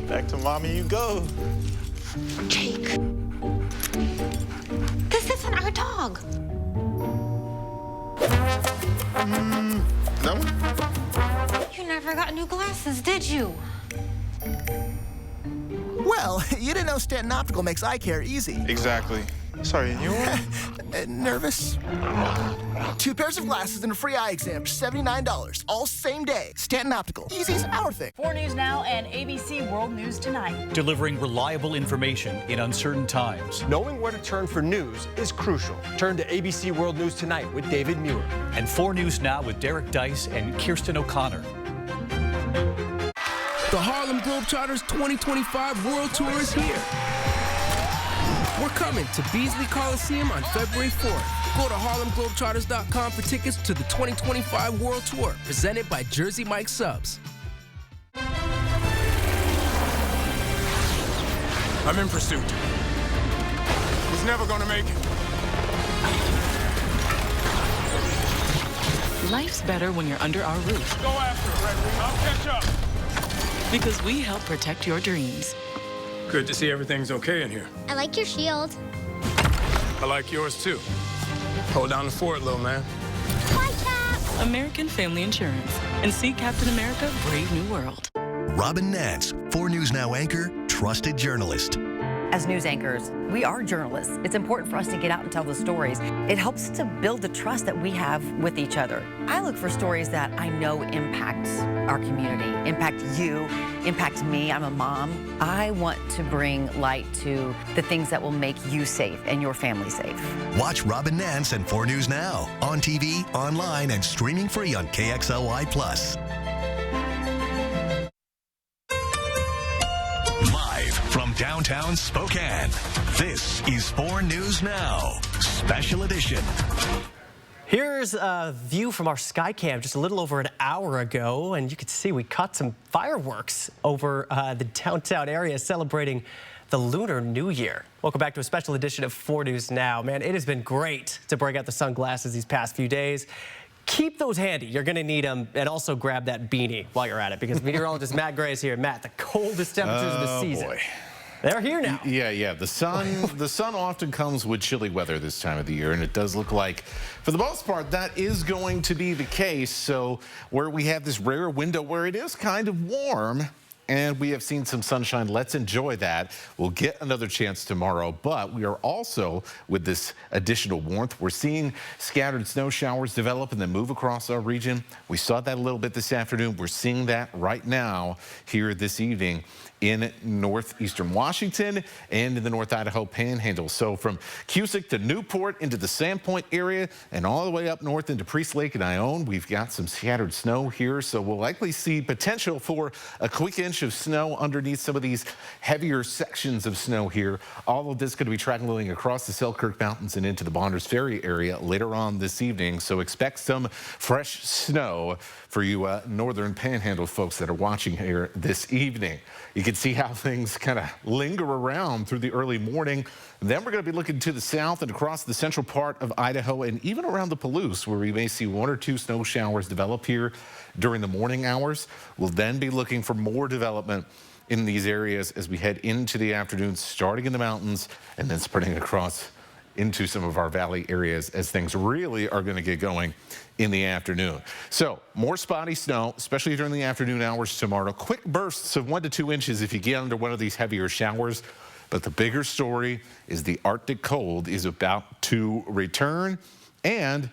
Back to mommy you go. Jake, this isn't our dog. No? You never got new glasses, did you? Well, you didn't know Stanton Optical makes eye care easy. Exactly. Sorry, you nervous? 2 pairs of glasses and a free eye exam for $79, all same day. Stanton Optical. Easy's our thing. 4 News Now and ABC World News Tonight. Delivering reliable information in uncertain times. Knowing where to turn for news is crucial. Turn to ABC World News Tonight with David Muir. And 4 News Now with Derek Dice and Kirsten O'Connor. The Harlem Globetrotters 2025 World Tour is here. We're coming to Beasley Coliseum on February 4th. Go to harlemglobetrotters.com for tickets to the 2025 World Tour, presented by Jersey Mike Subs. I'm in pursuit. He's never gonna make it. Life's better when you're under our roof. Go after it, Red Wing. I'll catch up. Because we help protect your dreams. Good to see everything's okay in here. I like your shield. I like yours too. Hold down the fort, little man. Bye, Cap. American Family Insurance. And see Captain America: Brave New World. Robin Nance, 4 News Now anchor, trusted journalist. As news anchors, we are journalists. It's important for us to get out and tell the stories. It helps to build the trust that we have with each other. I look for stories that I know impact our community, impact you, impact me. I'm a mom. I want to bring light to the things that will make you safe and your family safe. Watch Robin Nance and 4 News Now on TV, online, and streaming free on KXLY Plus. From downtown Spokane, this is 4 News Now, Special Edition. Here's a view from our Skycam just a little over an hour ago, and you can see we caught some fireworks over the downtown area celebrating the Lunar New Year. Welcome back to a special edition of 4 News Now. Man, it has been great to break out the sunglasses these past few days. Keep those handy. You're going to need them. And also grab that beanie while you're at it, because meteorologist Matt Gray is here. Matt, the coldest temperatures of the season. Boy. They're here now. Yeah. The sun often comes with chilly weather this time of the year, and it does look like, for the most part, that is going to be the case. So where we have this rare window where it is kind of warm, and we have seen some sunshine. Let's enjoy that. We'll get another chance tomorrow, but we are also, with this additional warmth, we're seeing scattered snow showers develop and then move across our region. We saw that a little bit this afternoon. We're seeing that right now here this evening in northeastern Washington and in the North Idaho Panhandle. So from Cusick to Newport into the Sandpoint area and all the way up north into Priest Lake and Ione, we've got some scattered snow here. So we'll likely see potential for a quick inch push of snow underneath some of these heavier sections of snow here. All of this going to be traveling across the Selkirk Mountains and into the Bonders Ferry area later on this evening. So expect some fresh snow for you northern panhandle folks that are watching here this evening. You can see how things kind of linger around through the early morning. Then we're going to be looking to the south and across the central part of Idaho and even around the Palouse, where we may see 1 or 2 snow showers develop here during the morning hours. We'll then be looking for more development in these areas as we head into the afternoon, starting in the mountains and then spreading across into some of our valley areas as things really are going to get going in the afternoon. So more spotty snow, especially during the afternoon hours tomorrow. Quick bursts of 1 to 2 inches if you get under one of these heavier showers. But the bigger story is the Arctic cold is about to return, and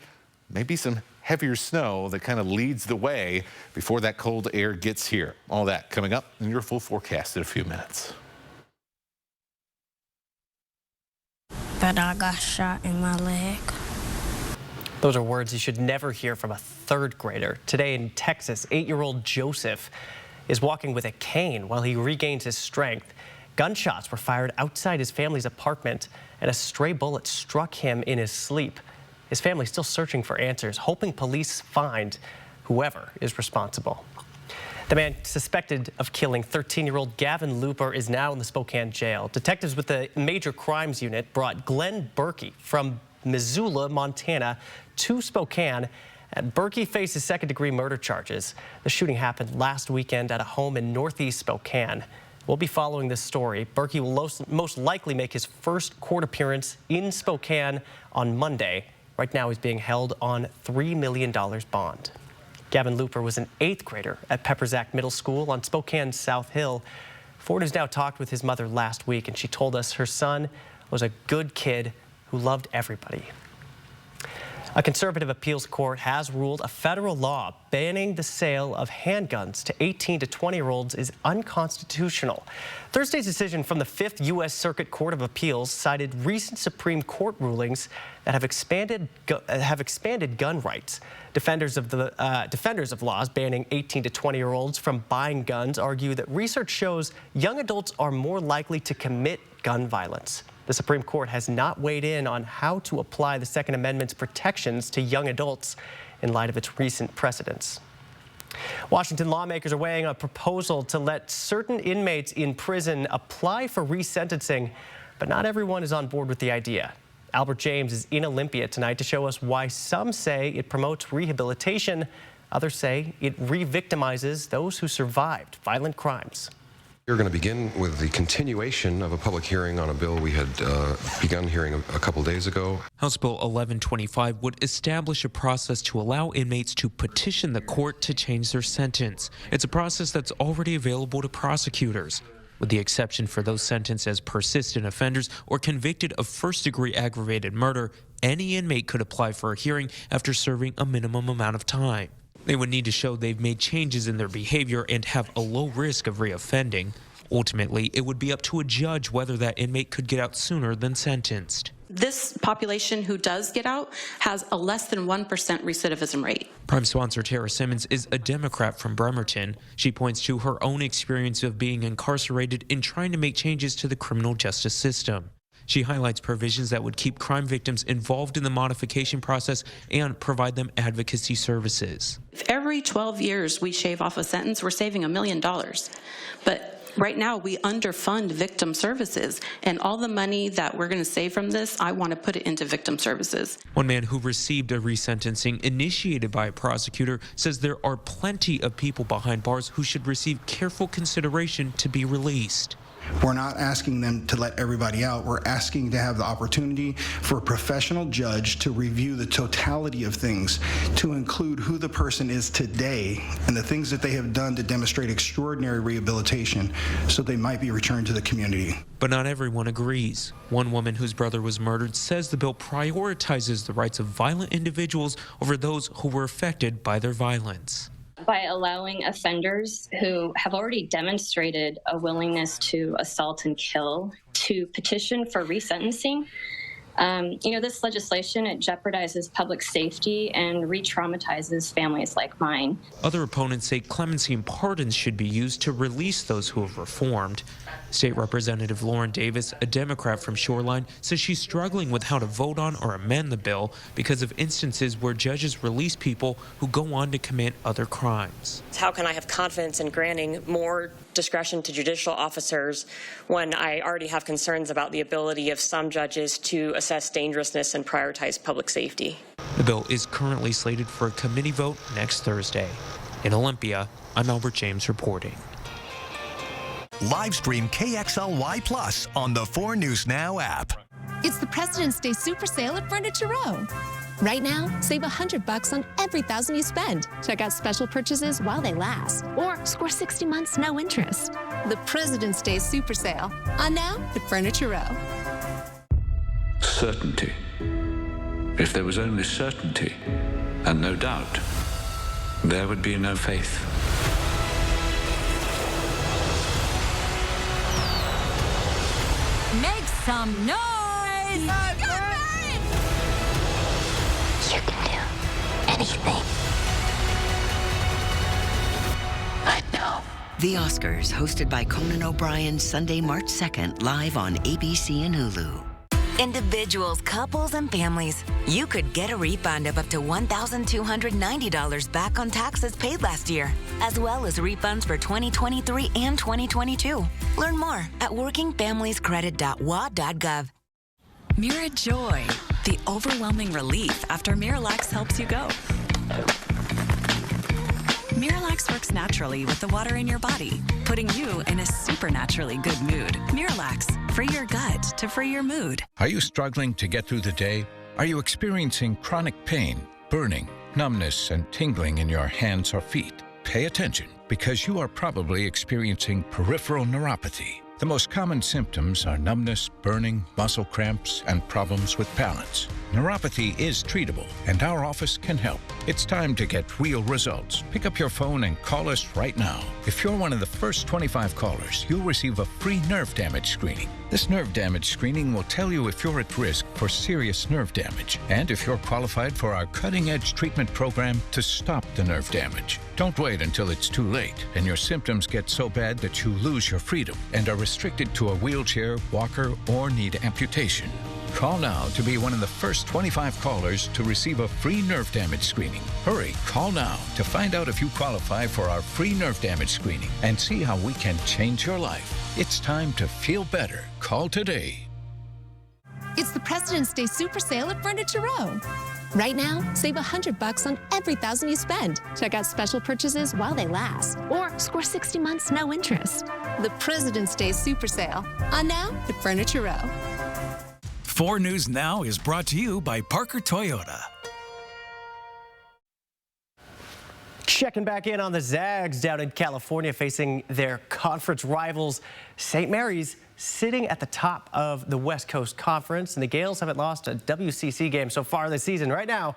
maybe some heavier snow that kind of leads the way before that cold air gets here. All that coming up in your full forecast in a few minutes. But I got shot in my leg. Those are words you should never hear from a 3rd grader. Today in Texas, 8-year-old Joseph is walking with a cane while he regains his strength. Gunshots were fired outside his family's apartment, and a stray bullet struck him in his sleep. His family's still searching for answers, hoping police find whoever is responsible. The man suspected of killing 13-year-old Gavin Lunar is now in the Spokane jail. Detectives with the Major Crimes Unit brought Glenn Berkey from Missoula, Montana, to Spokane, and Berkey faces 2nd-degree murder charges. The shooting happened last weekend at a home in northeast Spokane. We'll be following this story. Berkey will most likely make his first court appearance in Spokane on Monday. Right now, he's being held on $3 million bond. Gavin Lunar was an 8th grader at Peppersack Middle School on Spokane's South Hill. 4 News Now talked with his mother last week, and she told us her son was a good kid who loved everybody. A conservative appeals court has ruled a federal law banning the sale of handguns to 18 to 20-year-olds is unconstitutional. Thursday's decision from the 5th U.S. Circuit Court of Appeals cited recent Supreme Court rulings that have expanded gun rights. Defenders of laws banning 18 to 20-year-olds from buying guns argue that research shows young adults are more likely to commit gun violence. The Supreme Court has not weighed in on how to apply the Second Amendment's protections to young adults in light of its recent precedents. Washington lawmakers are weighing a proposal to let certain inmates in prison apply for resentencing, but not everyone is on board with the idea. Albert James is in Olympia tonight to show us why some say it promotes rehabilitation, others say it re-victimizes those who survived violent crimes. We're going to begin with the continuation of a public hearing on a bill we had begun hearing a couple days ago. House Bill 1125 would establish a process to allow inmates to petition the court to change their sentence. It's a process that's already available to prosecutors, with the exception for those sentenced as persistent offenders or convicted of first-degree aggravated murder. Any inmate could apply for a hearing after serving a minimum amount of time. They would need to show they've made changes in their behavior and have a low risk of reoffending. Ultimately, it would be up to a judge whether that inmate could get out sooner than sentenced. This population who does get out has a less than 1% recidivism rate. Prime sponsor Tara Simmons is a Democrat from Bremerton. She points to her own experience of being incarcerated and trying to make changes to the criminal justice system. She highlights provisions that would keep crime victims involved in the modification process and provide them advocacy services. If every 12 years we shave off a sentence, we're saving $1 million. But right now we underfund victim services, and all the money that we're going to save from this, I want to put it into victim services. One man who received a resentencing initiated by a prosecutor says there are plenty of people behind bars who should receive careful consideration to be released. We're not asking them to let everybody out. We're asking to have the opportunity for a professional judge to review the totality of things, to include who the person is today and the things that they have done to demonstrate extraordinary rehabilitation so they might be returned to the community. But not everyone agrees. One woman whose brother was murdered says the bill prioritizes the rights of violent individuals over those who were affected by their violence. By allowing offenders who have already demonstrated a willingness to assault and kill to petition for resentencing, This legislation, it jeopardizes public safety and re-traumatizes families like mine. Other opponents say clemency and pardons should be used to release those who have reformed. State Representative Lauren Davis, a Democrat from Shoreline, says she's struggling with how to vote on or amend the bill because of instances where judges release people who go on to commit other crimes. How can I have confidence in granting more discretion to judicial officers when I already have concerns about the ability of some judges to assess dangerousness and prioritize public safety? The bill is currently slated for a committee vote next Thursday. In Olympia, I'm Albert James reporting. Live stream KXLY Plus on the 4 News Now app. It's the President's Day Super Sale at Furniture Row. Right now, save $100 on every $1,000 you spend. Check out special purchases while they last, or score 60 months no interest. The President's Day Super Sale on now at Furniture Row. Certainty. If there was only certainty and no doubt, there would be no faith. Make some noise! You can do anything. I know. The Oscars, hosted by Conan O'Brien, Sunday, March 2nd, live on ABC and Hulu. Individuals, couples, and families. You could get a refund of up to $1,290 back on taxes paid last year, as well as refunds for 2023 and 2022. Learn more at workingfamiliescredit.wa.gov. Mira Joy, the overwhelming relief after Miralax helps you go. Miralax works naturally with the water in your body, putting you in a supernaturally good mood. Miralax, free your gut to free your mood. Are you struggling to get through the day? Are you experiencing chronic pain, burning, numbness, and tingling in your hands or feet? Pay attention, because you are probably experiencing peripheral neuropathy. The most common symptoms are numbness, burning, muscle cramps, and problems with balance. Neuropathy is treatable, and our office can help. It's time to get real results. Pick up your phone and call us right now. If you're one of the first 25 callers, you'll receive a free nerve damage screening. This nerve damage screening will tell you if you're at risk for serious nerve damage and if you're qualified for our cutting-edge treatment program to stop the nerve damage. Don't wait until it's too late and your symptoms get so bad that you lose your freedom and are restricted to a wheelchair, walker, or need amputation. Call now to be one of the first 25 callers to receive a free nerve damage screening. Hurry, call now to find out if you qualify for our free nerve damage screening and see how we can change your life. It's time to feel better. Call today. It's the President's Day Super Sale at Furniture Row. Right now, save $100 on every $1,000 you spend. Check out special purchases while they last, or score 60 months no interest. The President's Day Super Sale on now at Furniture Row. 4 News Now is brought to you by Parker Toyota. Checking back in on the Zags down in California, facing their conference rivals, St. Mary's, sitting at the top of the West Coast Conference, and the Gales haven't lost a WCC game so far this season. Right now,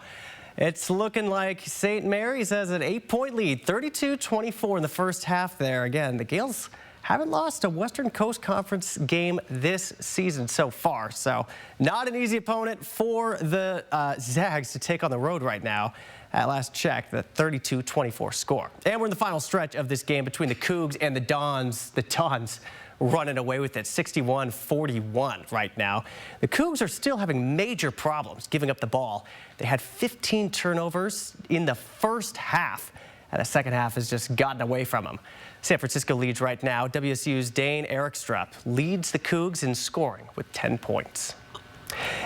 it's looking like St. Mary's has an 8-point lead, 32-24 in the first half there. Again, the Gales haven't lost a Western Coast Conference game this season so far, so not an easy opponent for the Zags to take on the road right now. At last check, the 32-24 score. And we're in the final stretch of this game between the Cougs and the Dons. The Dons running away with it, 61-41 right now. The Cougs are still having major problems giving up the ball. They had 15 turnovers in the first half, and the second half has just gotten away from them. San Francisco leads right now. WSU's Dane Erikstrup leads the Cougs in scoring with 10 points.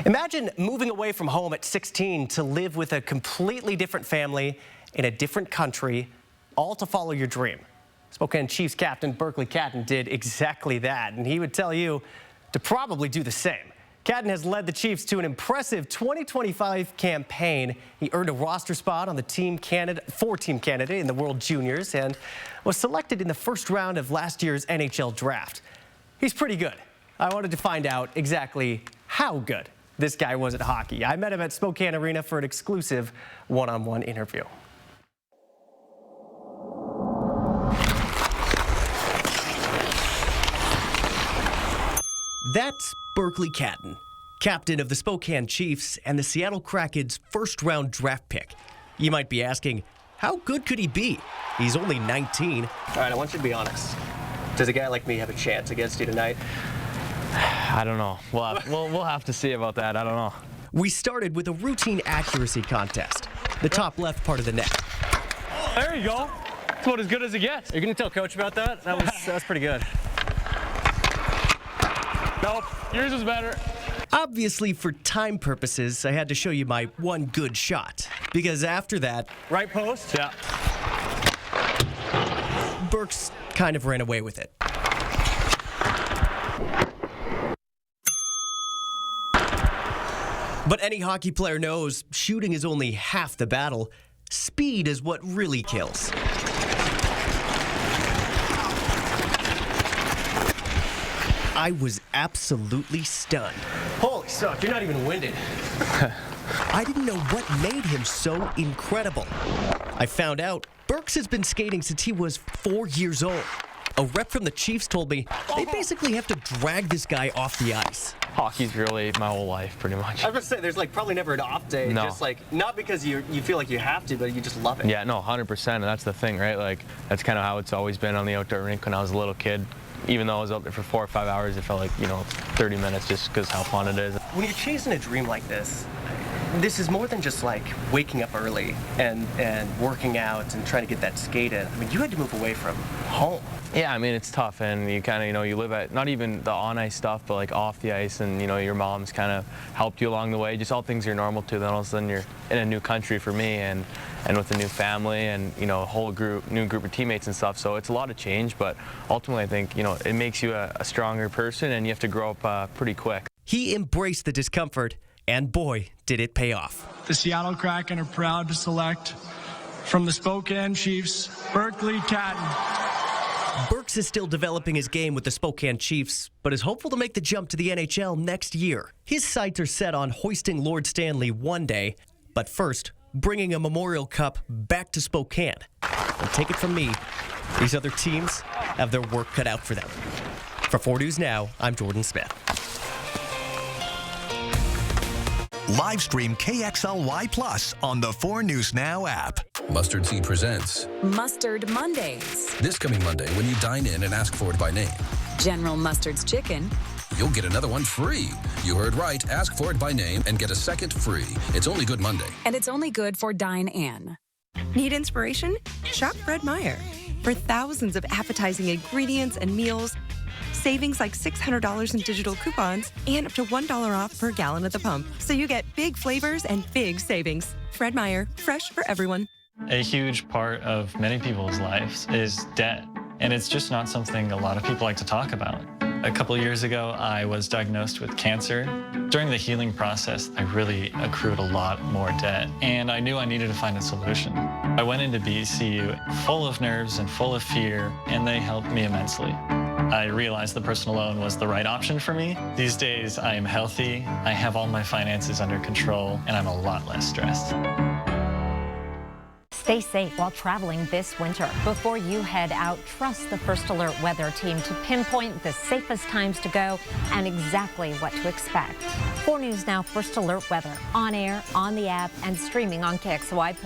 Imagine moving away from home at 16 to live with a completely different family in a different country, all to follow your dream. Spokane Chiefs captain Berkeley Catton did exactly that, and he would tell you to probably do the same. Catton has led the Chiefs to an impressive 2025 campaign. He earned a roster spot on the Team Canada in the World Juniors and was selected in the first round of last year's NHL draft. He's pretty good. I wanted to find out exactly how good this guy was at hockey. I met him at Spokane Arena for an exclusive one-on-one interview. That's Berkeley Catton. captain of the Spokane Chiefs and the Seattle Kraken's first-round draft pick. You might be asking, how good could he be? He's only 19. All right, I want you to be honest. Does a guy like me have a chance against you tonight? I don't know. We'll have to see about that. I don't know. We started with a routine accuracy contest. The top left part of the net. There you go. That's about as good as it gets. You're going to tell Coach about that? That was pretty good. Nope. Yours was better. Obviously, for time purposes, I had to show you my one good shot. Because after that... Right post? Yeah. Burks kind of ran away with it. But any hockey player knows shooting is only half the battle. Speed is what really kills. I was absolutely stunned. Holy suck, you're not even winded. I didn't know what made him so incredible. I found out Burks has been skating since he was 4 years old. A rep from the Chiefs told me they basically have to drag this guy off the ice. Hockey's really my whole life, pretty much. I was going to say, there's probably never an off day. No. Just not because you feel like you have to, but you just love it. Yeah, no, 100%, and that's the thing, right? That's kind of how it's always been on the outdoor rink when I was a little kid. Even though I was out there for 4 or 5 hours, it felt like, 30 minutes just because how fun it is. When you're chasing a dream like this is more than just waking up early and working out and trying to get that skate in. I mean, you had to move away from home. Yeah, I mean, it's tough, and you kind of, you live at, not even the on-ice stuff, but off the ice, and, your mom's kind of helped you along the way, just all things you're normal to. Then all of a sudden you're in a new country for me, and with a new family, and, a whole new group of teammates and stuff. So it's a lot of change, but ultimately I think, it makes you a stronger person, and you have to grow up pretty quick. He embraced the discomfort, and boy, did it pay off. The Seattle Kraken are proud to select from the Spokane Chiefs, Berkeley Catton. Burks is still developing his game with the Spokane Chiefs, but is hopeful to make the jump to the NHL next year. His sights are set on hoisting Lord Stanley one day, but first, bringing a Memorial Cup back to Spokane. And take it from me, these other teams have their work cut out for them. For 4 News Now, I'm Jordan Smith. Live stream KXLY Plus on the 4 News Now app. Mustard Seed presents Mustard Mondays. this coming Monday when you dine in and ask for it by name. General Mustard's Chicken. You'll get another one free. You heard right. Ask for it by name and get a second free. It's only good Monday. And it's only good for Dine In. Need inspiration? Shop Fred Meyer. For thousands of appetizing ingredients and meals, savings like $600 in digital coupons, and up to $1 off per gallon at the pump. So you get big flavors and big savings. Fred Meyer, fresh for everyone. A huge part of many people's lives is debt, and it's just not something a lot of people like to talk about. A couple years ago, I was diagnosed with cancer. During the healing process, I really accrued a lot more debt, and I knew I needed to find a solution. I went into BCU full of nerves and full of fear, and they helped me immensely. I realized the personal loan was the right option for me. These days, I am healthy, I have all my finances under control, and I'm a lot less stressed. Stay safe while traveling this winter. Before you head out, trust the First Alert weather team to pinpoint the safest times to go and exactly what to expect. 4 News Now First Alert weather on air, on the app, and streaming on KXLY+.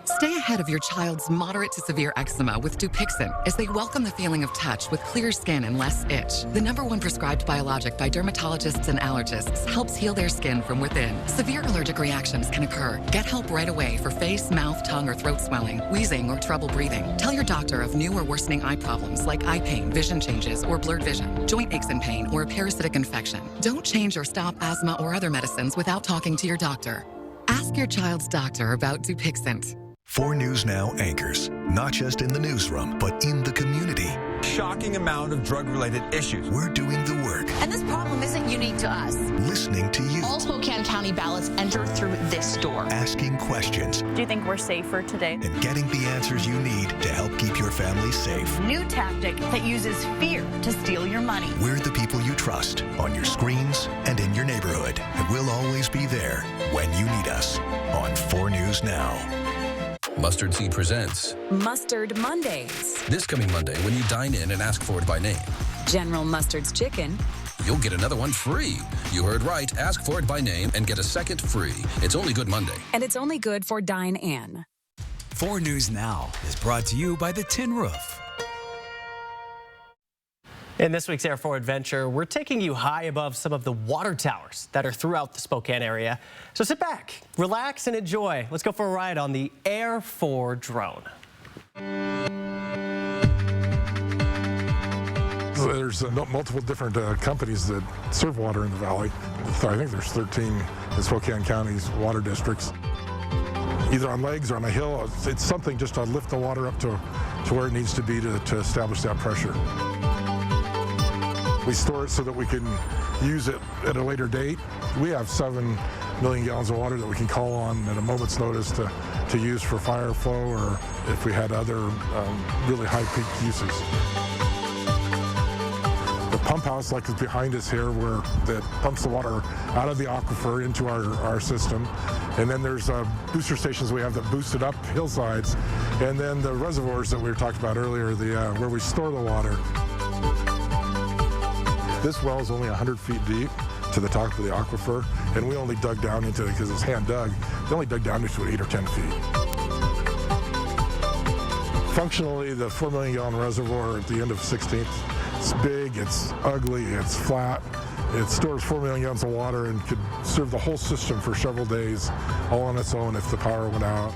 Stay ahead of your child's moderate to severe eczema with Dupixent as they welcome the feeling of touch with clear skin and less itch. The #1 prescribed biologic by dermatologists and allergists helps heal their skin from within. Severe allergic reactions can occur. Get help right away for face, mouth, tongue, or throat swelling, wheezing, or trouble breathing. Tell your doctor of new or worsening eye problems like eye pain, vision changes, or blurred vision, joint aches and pain, or a parasitic infection. Don't change or stop asthma or other medicines without talking to your doctor. Ask your child's doctor about Dupixent. 4 News Now anchors, not just in the newsroom, but in the community. Shocking amount of drug-related issues. We're doing the work. And this problem isn't unique to us. Listening to you. All Spokane County ballots enter through this door. Asking questions. Do you think we're safer today? And getting the answers you need to help keep your family safe. New tactic that uses fear to steal your money. We're the people you trust on your screens and in your neighborhood. And we'll always be there when you need us on 4 News Now. Mustard Seed presents Mustard Mondays. this coming Monday when you dine in and ask for it by name. General Mustard's Chicken. you'll get another one free. You heard right. Ask for it by name and get a second free. It's only good Monday. And it's only good for Dine In. 4 News Now is brought to you by the Tin Roof. In this week's Air 4 Adventure, we're taking you high above some of the water towers that are throughout the Spokane area. So sit back, relax, and enjoy. Let's go for a ride on the Air 4 drone. There's multiple different companies that serve water in the valley. I think there's 13 in Spokane County's water districts. Either on legs or on a hill, it's something just to lift the water up to where it needs to be to establish that pressure. We store it so that we can use it at a later date. We have 7 million gallons of water that we can call on at a moment's notice to use for fire flow or if we had other really high peak uses. The pump house, like is behind us here, that pumps the water out of the aquifer into our system. And then there's booster stations we have that boost it up hillsides. And then the reservoirs that we were talking about earlier, where we store the water. This well is only 100 feet deep to the top of the aquifer, and we only dug down into it because it's hand dug. We only dug down into it 8 or 10 feet. Functionally, the 4 million gallon reservoir at the end of 16th, it's big, it's ugly, it's flat. It stores 4 million gallons of water and could serve the whole system for several days, all on its own if the power went out.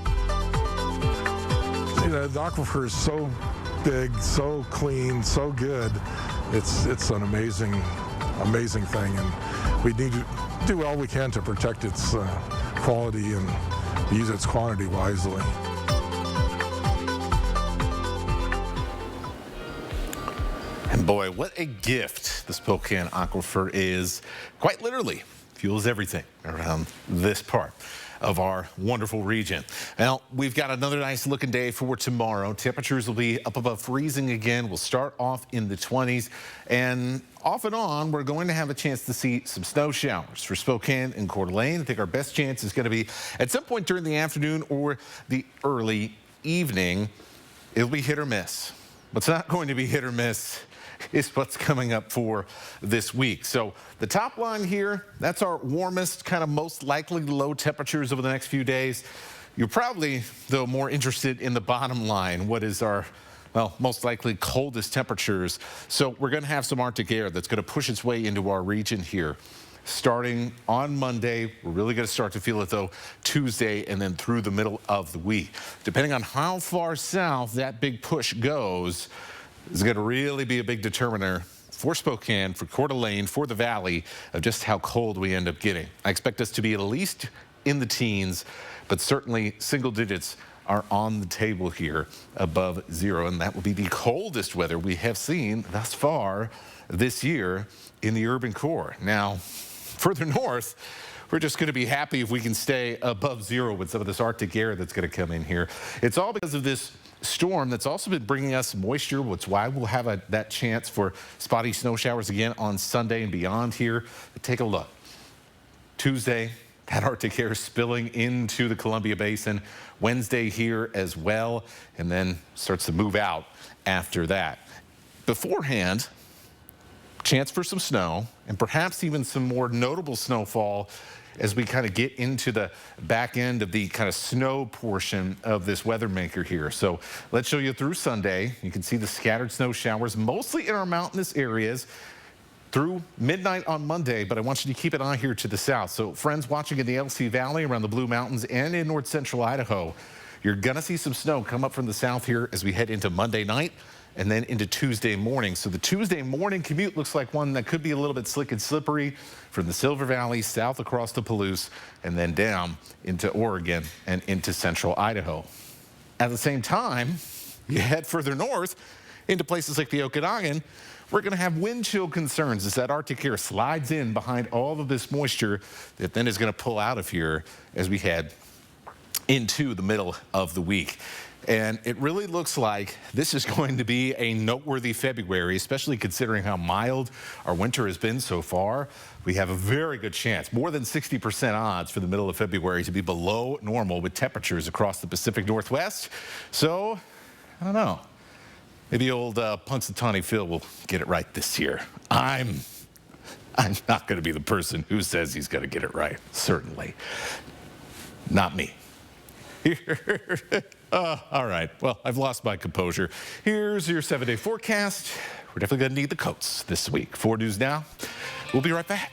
You know, the aquifer is so big, so clean, so good. It's an amazing thing, and we need to do all we can to protect its quality and use its quantity wisely. And boy, what a gift the Spokane Aquifer is. Quite literally, fuels everything around this part of our wonderful region. Now, we've got another nice looking day for tomorrow. Temperatures will be up above freezing again. We'll start off in the 20s, and off and on, we're going to have a chance to see some snow showers for Spokane and Coeur d'Alene. I think our best chance is going to be at some point during the afternoon or the early evening. It'll be hit or miss. What's not going to be hit or miss is what's coming up for this week. So the top line here, that's our warmest, kind of most likely low temperatures over the next few days. You're probably, though, more interested in the bottom line. What is our, well, most likely coldest temperatures? So we're going to have some Arctic air that's going to push its way into our region here. Starting on Monday, we're really going to start to feel it, though, Tuesday and then through the middle of the week. Depending on how far south that big push goes, is going to really be a big determiner for Spokane, for Coeur d'Alene, for the valley of just how cold we end up getting. I expect us to be at least in the teens, but certainly single digits are on the table here above 0, and that will be the coldest weather we have seen thus far this year in the urban core. Now, further north, we're just going to be happy if we can stay above 0 with some of this Arctic air that's going to come in here. It's all because of this storm that's also been bringing us moisture, which is why we'll have that chance for spotty snow showers again on Sunday and beyond here. But take a look. Tuesday, that Arctic air spilling into the Columbia Basin. Wednesday here as well, and then starts to move out after that. Beforehand, chance for some snow and perhaps even some more notable snowfall as we kind of get into the back end of the kind of snow portion of this weather maker here. So let's show you through Sunday. You can see the scattered snow showers, mostly in our mountainous areas through midnight on Monday, but I want you to keep an eye here to the south. So friends watching in the LC Valley, around the Blue Mountains, and in north central Idaho, you're gonna see some snow come up from the south here as we head into Monday night and then into Tuesday morning. So the Tuesday morning commute looks like one that could be a little bit slick and slippery from the Silver Valley south across to Palouse and then down into Oregon and into central Idaho. At the same time, you head further north into places like the Okanagan, we're going to have wind chill concerns as that Arctic air slides in behind all of this moisture that then is going to pull out of here as we head into the middle of the week. And it really looks like this is going to be a noteworthy February, especially considering how mild our winter has been so far. We have a very good chance, more than 60% odds for the middle of February to be below normal with temperatures across the Pacific Northwest. So, I don't know. Maybe old Punxsutawney Phil will get it right this year. I'm I'm not going to be the person who says he's going to get it right. Certainly. Not me. All right. Well, I've lost my composure. Here's your 7-day forecast. We're definitely going to need the coats this week. 4 News Now. We'll be right back.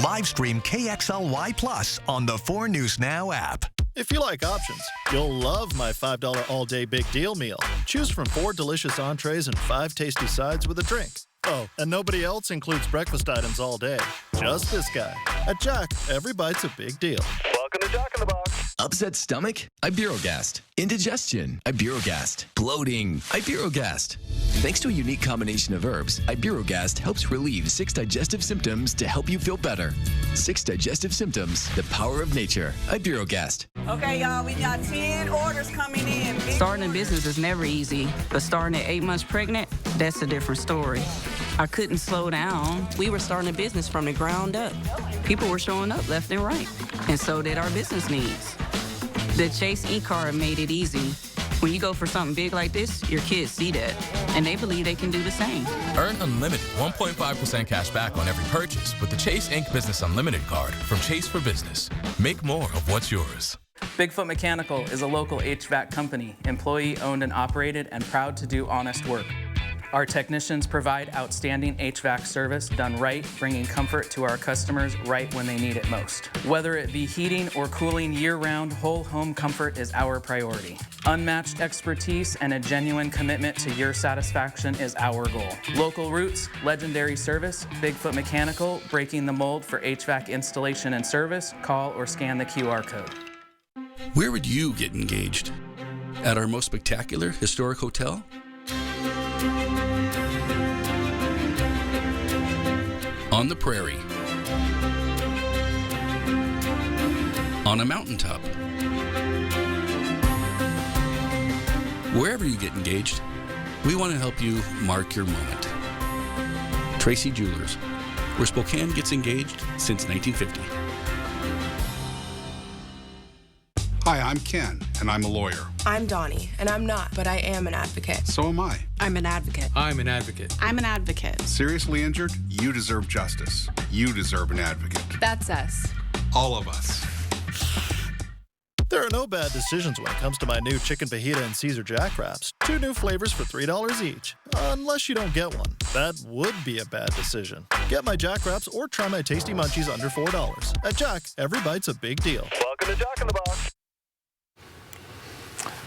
Live stream KXLY Plus on the 4 News Now app. If you like options, you'll love my $5 all-day big deal meal. Choose from 4 delicious entrees and 5 tasty sides with a drink. Oh, and nobody else includes breakfast items all day. Just this guy. At Jack, every bite's a big deal. Welcome to Jack in the Box. Upset stomach? Iberogast. Indigestion? Iberogast. Bloating? Iberogast. Thanks to a unique combination of herbs, Iberogast helps relieve 6 digestive symptoms to help you feel better. 6 digestive symptoms, the power of nature. Iberogast. Okay, y'all, we got 10 orders coming in. Starting a business is never easy, but starting at 8 months pregnant, that's a different story. I couldn't slow down. We were starting a business from the ground up. People were showing up left and right, and so did our business needs. The Chase e-card made it easy. When you go for something big like this, your kids see that, and they believe they can do the same. Earn unlimited 1.5% cash back on every purchase with the Chase Inc. Business Unlimited card from Chase for Business. Make more of what's yours. Bigfoot Mechanical is a local HVAC company, employee-owned and operated, and proud to do honest work. Our technicians provide outstanding HVAC service done right, bringing comfort to our customers right when they need it most. Whether it be heating or cooling year-round, whole home comfort is our priority. Unmatched expertise and a genuine commitment to your satisfaction is our goal. Local roots, legendary service, Bigfoot Mechanical, breaking the mold for HVAC installation and service. Call or scan the QR code. Where would you get engaged? At our most spectacular historic hotel? On the prairie? On a mountaintop? Wherever you get engaged, we want to help you mark your moment. Tracy Jewelers, where Spokane gets engaged since 1950. Hi, I'm Ken, and I'm a lawyer. I'm Donnie, and I'm not, but I am an advocate. So am I. I'm an advocate. I'm an advocate. I'm an advocate. Seriously injured? You deserve justice. You deserve an advocate. That's us. All of us. There are no bad decisions when it comes to my new chicken fajita and Caesar Jack Wraps. 2 new flavors for $3 each. Unless you don't get one. That would be a bad decision. Get my Jack Wraps or try my Tasty Munchies under $4. At Jack, every bite's a big deal. Welcome to Jack in the Box.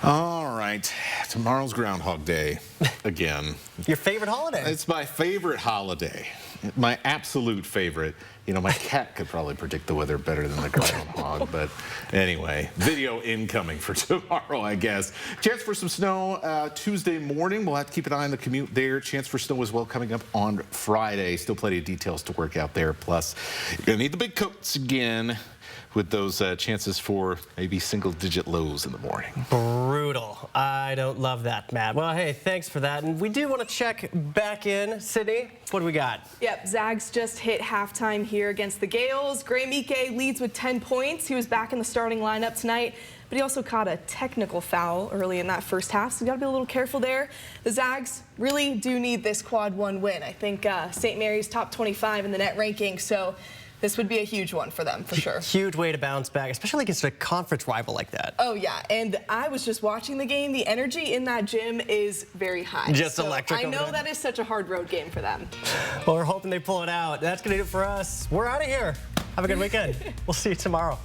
All right, tomorrow's Groundhog Day again. Your favorite holiday? It's my favorite holiday. My absolute favorite. You know, my cat could probably predict the weather better than the groundhog, but anyway, video incoming for tomorrow, I guess. Chance for some snow Tuesday morning. We'll have to keep an eye on the commute there. Chance for snow as well coming up on Friday. Still plenty of details to work out there. Plus, you're going to need the big coats again, with those chances for maybe single-digit lows in the morning. Brutal. I don't love that, Matt. Well, hey, thanks for that. And we do want to check back in. Sydney, what do we got? Yep, Zags just hit halftime here against the Gales. Gray Mike leads with 10 points. He was back in the starting lineup tonight, but he also caught a technical foul early in that first half, so you got to be a little careful there. The Zags really do need this quad 1 win. I think St. Mary's top 25 in the net ranking, so this would be a huge one for them, for sure. Huge way to bounce back, especially against a conference rival like that. Oh, yeah. And I was just watching the game. The energy in that gym is very high. Just electric. I know that is such a hard road game for them. Well, we're hoping they pull it out. That's going to do it for us. We're out of here. Have a good weekend. We'll see you tomorrow.